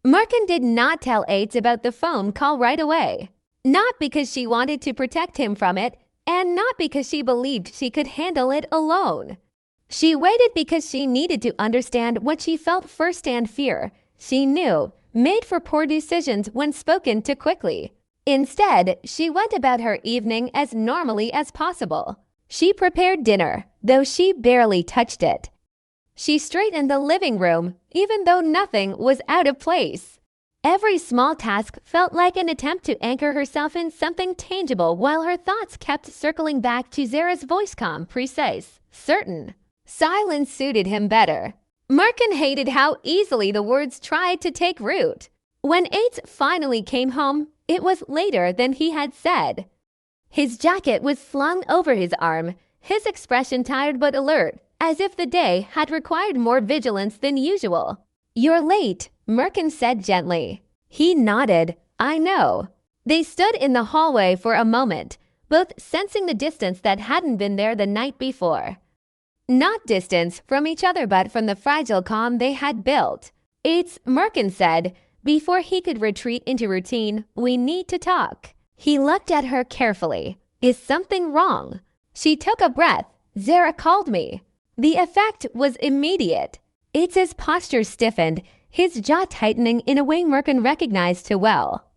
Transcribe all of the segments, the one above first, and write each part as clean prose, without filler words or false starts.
Merkin did not tell Ates about the phone call right away. Not because she wanted to protect him from it, and not because she believed she could handle it alone. She waited because she needed to understand what she felt firsthand fear. She knew, made for poor decisions when spoken too quickly. Instead, she went about her evening as normally as possible. She prepared dinner, though she barely touched it. She straightened the living room, even though nothing was out of place. Every small task felt like an attempt to anchor herself in something tangible while her thoughts kept circling back to Zara's voice, calm, precise, certain. Silence suited him better. Merkin hated how easily the words tried to take root. When Ates finally came home, it was later than he had said. His jacket was slung over his arm, his expression tired but alert, as if the day had required more vigilance than usual. "You're late," Merkin said gently. He nodded. "I know." They stood in the hallway for a moment, both sensing the distance that hadn't been there the night before. Not distance from each other, but from the fragile calm they had built. "It's," Merkin said, before he could retreat into routine, "we need to talk." He looked at her carefully. "Is something wrong?" She took a breath. "Zara called me." The effect was immediate. Ates' posture stiffened, his jaw tightening in a way Merkin recognized too well.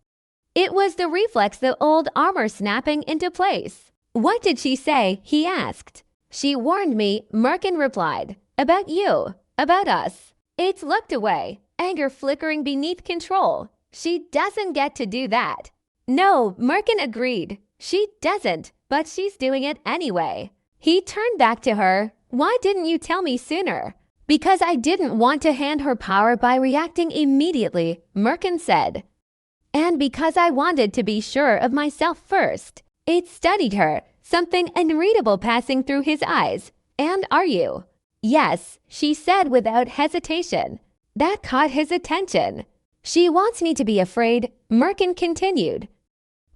It was the reflex, the old armor snapping into place. "What did she say?" he asked. "She warned me," Merkin replied. "About you. About us." Ates looked away, anger flickering beneath control. "She doesn't get to do that." "No," Merkin agreed. "She doesn't, but she's doing it anyway." He turned back to her. "Why didn't you tell me sooner?" "Because I didn't want to hand her power by reacting immediately," Merkin said. "And because I wanted to be sure of myself first." It studied her, something unreadable passing through his eyes. "And are you?" "Yes," she said without hesitation. That caught his attention. "She wants me to be afraid," Merkin continued.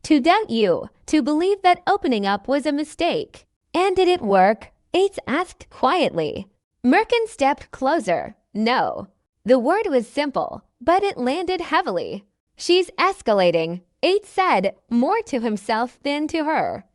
"To doubt you, to believe that opening up was a mistake." "And did it work?" Ates asked quietly. Merkin stepped closer. "No." The word was simple, but it landed heavily. "She's escalating," Ates said, more to himself than to her.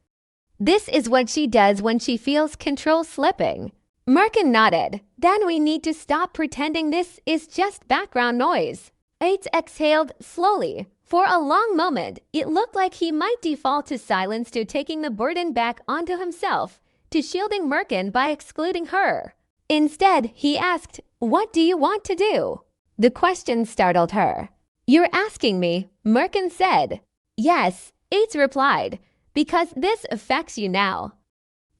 "This is what she does when she feels control slipping." Merkin nodded. "Then we need to stop pretending this is just background noise." Ates exhaled slowly. For a long moment, it looked like he might default to silence, to taking the burden back onto himself, to shielding Merkin by excluding her. Instead, he asked, "What do you want to do?" The question startled her. "You're asking me," Merkin said. "Yes," Ates replied, "because this affects you now.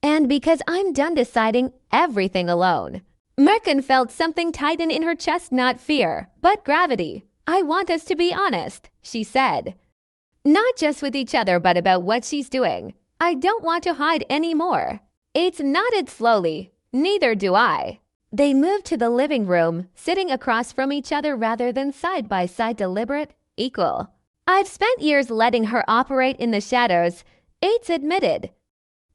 And because I'm done deciding everything alone." Merkin felt something tighten in her chest, not fear, but gravity. "I want us to be honest," she said. "Not just with each other, but about what she's doing. I don't want to hide anymore." Ates nodded slowly. "Neither do I." They moved to the living room, sitting across from each other rather than side by side, deliberate, equal. "I've spent years letting her operate in the shadows," Ates admitted.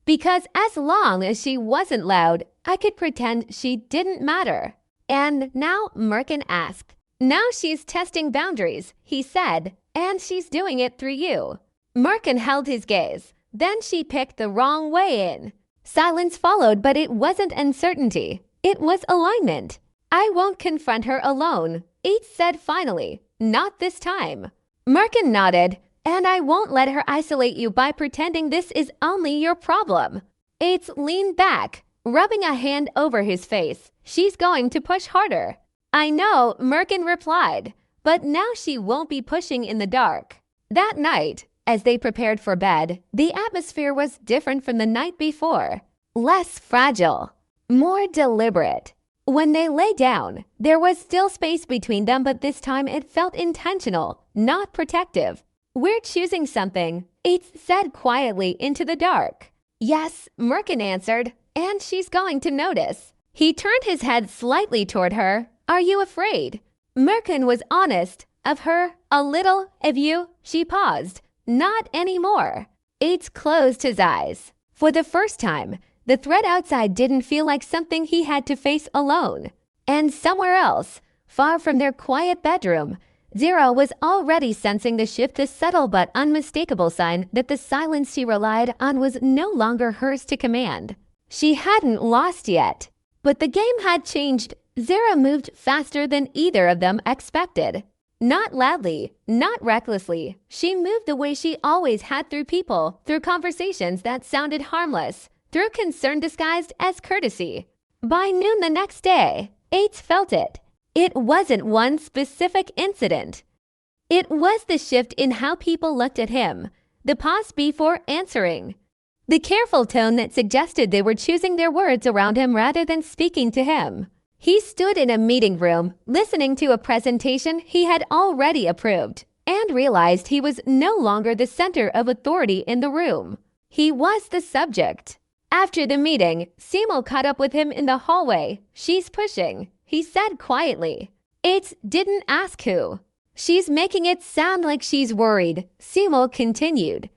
"Because as long as she wasn't loud, I could pretend she didn't matter." "And now?" Merkin asked. "Now she's testing boundaries," he said, "and she's doing it through you." Merkin held his gaze. Then she picked the wrong way in. Silence followed, but it wasn't uncertainty. It was alignment. "I won't confront her alone," Ates said finally. "Not this time." Merkin nodded. "And I won't let her isolate you by pretending this is only your problem." Ates leaned back, rubbing a hand over his face. "She's going to push harder." "I know," Merkin replied, "but now she won't be pushing in the dark." That night, as they prepared for bed, the atmosphere was different from the night before. Less fragile, more deliberate. When they lay down, there was still space between them, but this time it felt intentional, not protective. "We're choosing something," Ates said quietly into the dark. "Yes," Merkin answered, "and she's going to notice." He turned his head slightly toward her. "Are you afraid?" Merkin was honest. "Of her? A little. Of you?" She paused. "Not anymore." Ates closed his eyes. For the first time, the threat outside didn't feel like something he had to face alone. And somewhere else, far from their quiet bedroom, Zero was already sensing the shift, a subtle but unmistakable sign that the silence she relied on was no longer hers to command. She hadn't lost yet, but the game had changed. Zara moved faster than either of them expected. Not loudly, not recklessly. She moved the way she always had, through people, through conversations that sounded harmless, through concern disguised as courtesy. By noon the next day, Ates felt it. It wasn't one specific incident. It was the shift in how people looked at him, the pause before answering, the careful tone that suggested they were choosing their words around him rather than speaking to him. He stood in a meeting room, listening to a presentation he had already approved, and realized he was no longer the center of authority in the room. He was the subject. After the meeting, Simo caught up with him in the hallway. "She's pushing," he said quietly. It didn't ask who. "She's making it sound like she's worried," Simo continued.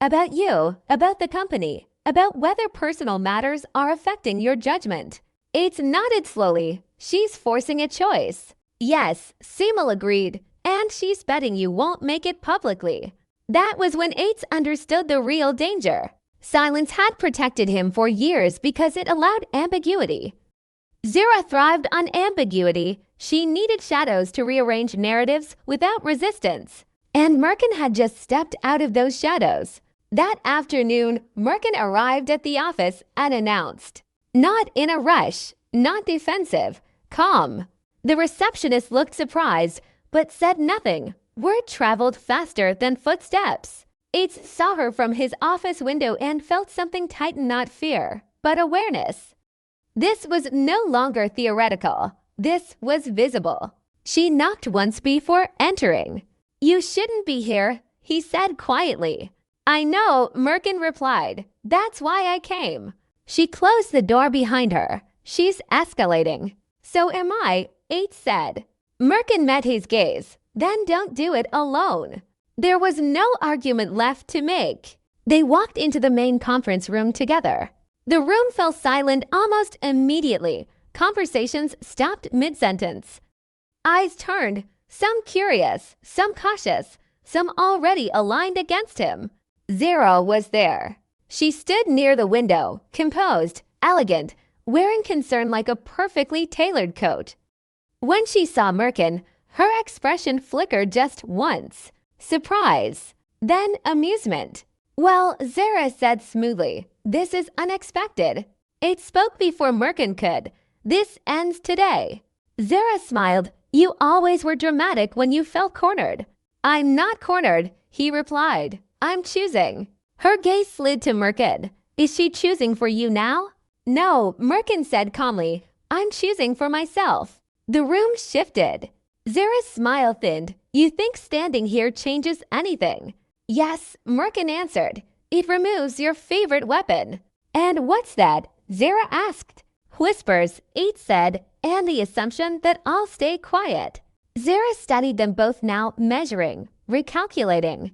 "About you, about the company, about whether personal matters are affecting your judgment." Ates nodded slowly. "She's forcing a choice." "Yes," Simo agreed, "and she's betting you won't make it publicly." That was when Ates understood the real danger. Silence had protected him for years because it allowed ambiguity. Zara thrived on ambiguity. She needed shadows to rearrange narratives without resistance. And Merkin had just stepped out of those shadows. That afternoon, Merkin arrived at the office unannounced. Not in a rush, not defensive, calm. The receptionist looked surprised, but said nothing. Word traveled faster than footsteps. Ates saw her from his office window and felt something tighten, not fear, but awareness. This was no longer theoretical. This was visible. She knocked once before entering. "You shouldn't be here," he said quietly. "I know," Merkin replied. "That's why I came." She closed the door behind her. "She's escalating." "So am I," Ates said. Merkin met his gaze. "Then don't do it alone." There was no argument left to make. They walked into the main conference room together. The room fell silent almost immediately. Conversations stopped mid-sentence. Eyes turned, some curious, some cautious, some already aligned against him. Zara was there. She stood near the window, composed, elegant, wearing concern like a perfectly tailored coat. When she saw Merkin, her expression flickered just once. Surprise, then amusement. "Well," Zara said smoothly, "this is unexpected." It spoke before Merkin could. "This ends today." Zara smiled. "You always were dramatic when you felt cornered." "I'm not cornered," he replied. "I'm choosing." Her gaze slid to Merkin. "Is she choosing for you now?" "No," Merkin said calmly. "I'm choosing for myself." The room shifted. Zara's smile thinned. "You think standing here changes anything?" "Yes," Merkin answered. "It removes your favorite weapon." "And what's that?" Zara asked. "Whispers," Ates said, "and the assumption that I'll stay quiet." Zara studied them both now, measuring, recalculating.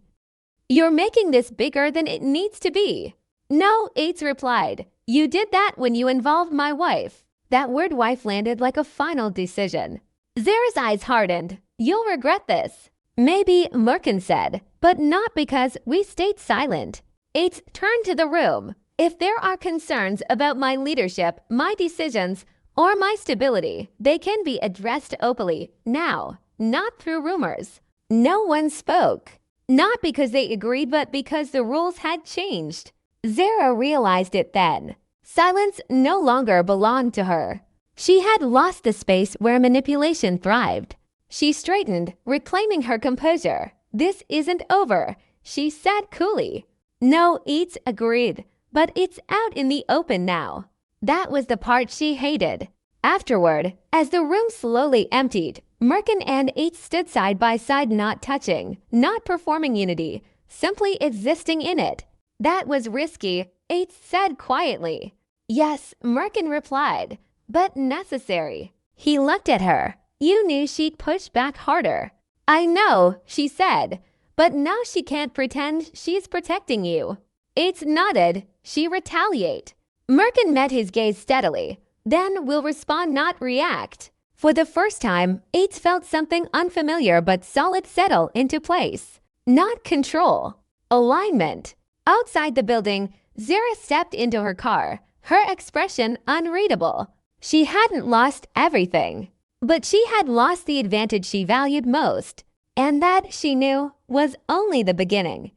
"You're making this bigger than it needs to be." "No," Ates replied. "You did that when you involved my wife." That word wife landed like a final decision. Zara's eyes hardened. "You'll regret this." "Maybe," Merkin said, "but not because we stayed silent." Ates turned to the room. "If there are concerns about my leadership, my decisions, or my stability, they can be addressed openly, now, not through rumors." No one spoke. Not because they agreed, but because the rules had changed. Zara realized it then. Silence no longer belonged to her. She had lost the space where manipulation thrived. She straightened, reclaiming her composure. "This isn't over," she said coolly. "No," Ates agreed, "but it's out in the open now." That was the part she hated. Afterward, as the room slowly emptied, Merkin and Ates stood side by side, not touching, not performing unity, simply existing in it. "That was risky," Ates said quietly. "Yes," Merkin replied, "but necessary." He looked at her. "You knew she'd push back harder." "I know," she said, "but now she can't pretend she's protecting you." Ates nodded. "She retaliate." Merkin met his gaze steadily. "Then we'll respond, not react." For the first time, Ates felt something unfamiliar but solid settle into place. Not control. Alignment. Outside the building, Zara stepped into her car, her expression unreadable. She hadn't lost everything, but she had lost the advantage she valued most. And that, she knew, was only the beginning.